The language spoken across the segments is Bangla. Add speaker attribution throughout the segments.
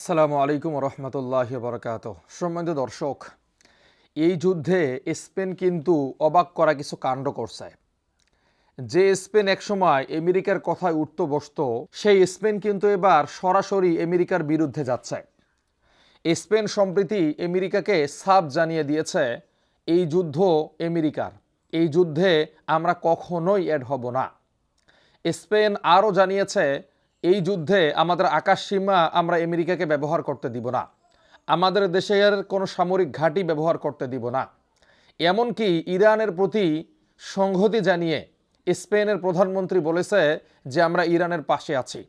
Speaker 1: আসসালামু আলাইকুম রহমতুল্লাহি বরকাত। সম্মানিত দর্শক, এই যুদ্ধে স্পেন কিন্তু অবাক করা কিছু কাণ্ড করছে। যে স্পেন একসময় আমেরিকার কথায় উঠতে বসতো, সেই স্পেন কিন্তু এবার সরাসরি আমেরিকার বিরুদ্ধে যাচ্ছে। স্পেন সম্প্রতি আমেরিকাকে সাফ জানিয়ে দিয়েছে, এই যুদ্ধ আমেরিকার, এই যুদ্ধে আমরা কখনোই অ্যাড হব না। স্পেন আরও জানিয়েছে, এই যুদ্ধে আমাদের আকাশসীমা আমরা আমেরিকাকে ব্যবহার করতে দিব না, আমাদের দেশের কোনো সামরিক ঘাঁটি ব্যবহার করতে দিব না। এমনকি ইরানের প্রতি সংহতি জানিয়ে স্পেনের প্রধানমন্ত্রী বলেছে যে আমরা ইরানের পাশে আছি,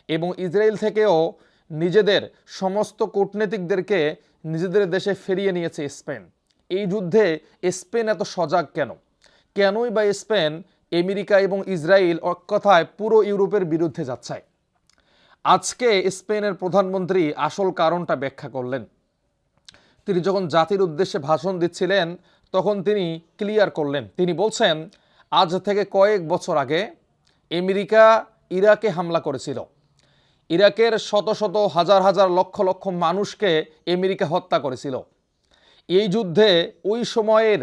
Speaker 1: এবং ইসরায়েল থেকেও নিজেদের সমস্ত কূটনীতিকদেরকে নিজেদের দেশে ফিরিয়ে নিয়েছে স্পেন। এই যুদ্ধে স্পেন এত সজাগ কেন? কেনই বা স্পেন আমেরিকা এবং ইসরায়েল এক কথায় পুরো ইউরোপের বিরুদ্ধে যাচ্ছে? আজকে স্পেনের প্রধানমন্ত্রী আসল কারণটা ব্যাখ্যা করলেন। তিনি যখন জাতির উদ্দেশ্যে ভাষণ দিচ্ছিলেন তখন তিনি ক্লিয়ার করলেন। তিনি বলছেন, আজ থেকে কয়েক বছর আগে আমেরিকা ইরাকে হামলা করেছিল। ইরাকের শত শত হাজার হাজার লক্ষ লক্ষ মানুষকে আমেরিকা হত্যা করেছিল। এই যুদ্ধে ওই সময়ের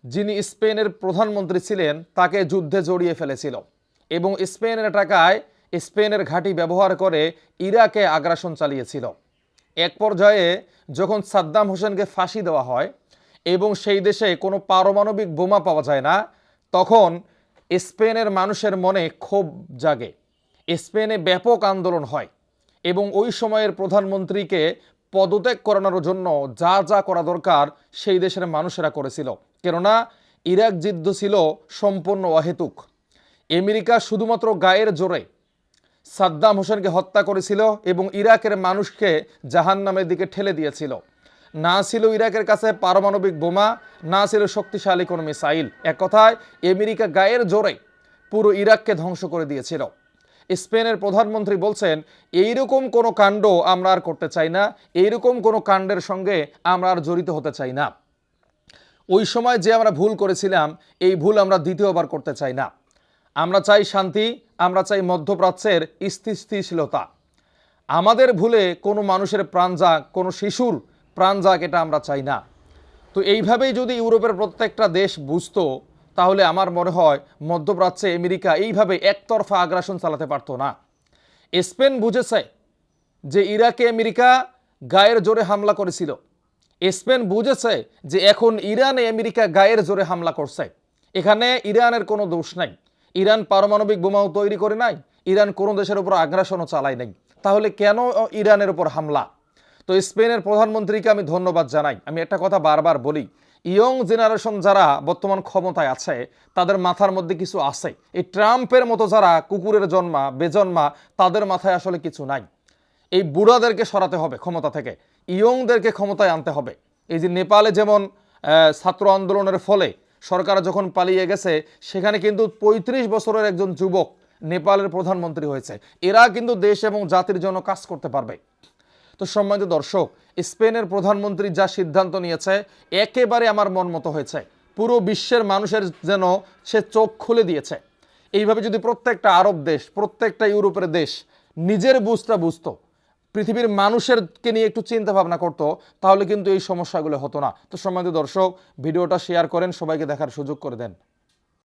Speaker 1: যিনি স্পেনের প্রধানমন্ত্রী ছিলেন তাকে যুদ্ধে জড়িয়ে ফেলেছিল, এবং স্পেনের টাকায় স্পেনের ঘাঁটি ব্যবহার করে ইরাকে আগ্রাসন চালিয়েছিল। এক পর্যায়ে যখন সাদ্দাম হোসেনকে ফাঁসি দেওয়া হয় এবং সেই দেশে কোনো পারমাণবিক বোমা পাওয়া যায় না, তখন স্পেনের মানুষের মনে ক্ষোভ জাগে। স্পেনে ব্যাপক আন্দোলন হয় এবং ওই সময়ের প্রধানমন্ত্রীকে পদত্যাগ করানোর জন্য যা যা করা দরকার সেই দেশের মানুষেরা করেছিল, কেননা ইরাক যুদ্ধ ছিল সম্পূর্ণ অহেতুক। আমেরিকা শুধুমাত্র গায়ের জোরে সাদ্দাম হোসেনকে হত্যা করেছিল এবং ইরাকের মানুষকে জাহান্নামের দিকে ঠেলে দিয়েছিল। না ছিল ইরাকের কাছে পারমাণবিক বোমা, না ছিল শক্তিশালী কোনো মিসাইল। এক কথায় আমেরিকা গায়ের জোরে পুরো ইরাককে ধ্বংস করে দিয়েছিল। স্পেনের প্রধানমন্ত্রী বলছেন, এইরকম কোনো কাণ্ড আমরা আর করতে চাই না, এইরকম কোনো কাণ্ডের সঙ্গে আমরা আর জড়িত হতে চাই না। ওই সময় যে আমরা ভুল করেছিলাম, এই ভুল আমরা দ্বিতীয়বার করতে চাই না। আমরা চাই শান্তি, আমরা চাই মধ্যপ্রাচ্যের স্থিতিশীলতা। আমাদের ভুলে কোনো মানুষের প্রাণ যাক, কোনো শিশুর প্রাণ যাক, এটা আমরা চাই না। তো এইভাবেই যদি ইউরোপের প্রত্যেকটা দেশ বুঝতো, তাহলে আমার মনে হয় মধ্যপ্রাচ্যে আমেরিকা এইভাবে একতরফা আগ্রাসন চালাতে পারতো না। স্পেন বুঝেছে যে ইরাকে আমেরিকা গায়ের জোরে হামলা করেছিল। স্পেন বুঝেছে যে এখন ইরানে আমেরিকা গায়ের জোরে হামলা করছে। এখানে ইরানের কোনো দোষ নাই। ইরান পারমাণবিক বোমাও তৈরি করে নাই, ইরান কোনো দেশের উপর আগ্রাসনও চালায় নাই। তাহলে কেন ইরানের উপর হামলা? তো স্পেনের প্রধানমন্ত্রীকে আমি ধন্যবাদ জানাই। আমি একটা কথা বারবার বলি, ইয়ং জেনারেশন যারা বর্তমান ক্ষমতায় আছে তাদের মাথার মধ্যে কিছু আছে। এই ট্রাম্পের মতো যারা কুকুরের জন্মা বেজন্মা, তাদের মাথায় আসলে কিছু নাই। এই বুড়াদেরকে সরাতে হবে ক্ষমতা থেকে, ইয়ংদেরকে ক্ষমতায় আনতে হবে। এই যে নেপালে যেমন ছাত্র আন্দোলনের ফলে সরকার যখন পালিয়ে গেছে, সেখানে কিন্তু ৩৫ বছরের একজন যুবক নেপালের প্রধানমন্ত্রী হয়েছে। এরা কিন্তু দেশ এবং জাতির জন্য কাজ করতে পারবে। তো সম্মানিত দর্শক, স্পেনের প্রধানমন্ত্রী যা সিদ্ধান্ত নিয়েছে একেবারে আমার মন মতো হয়েছে। পুরো বিশ্বের মানুষের যেন সে চোখ খুলে দিয়েছে। এইভাবে যদি প্রত্যেকটা আরব দেশ, প্রত্যেকটা ইউরোপের দেশ নিজের বুঝটা বুঝতো, পৃথিবীর মানুষেরকে নিয়ে একটু চিন্তা ভাবনা করতো, তাহলে কিন্তু এই সমস্যাগুলো হতো না। তো সম্মানিত দর্শক, ভিডিওটা শেয়ার করেন, সবাইকে দেখার সুযোগ করে দেন।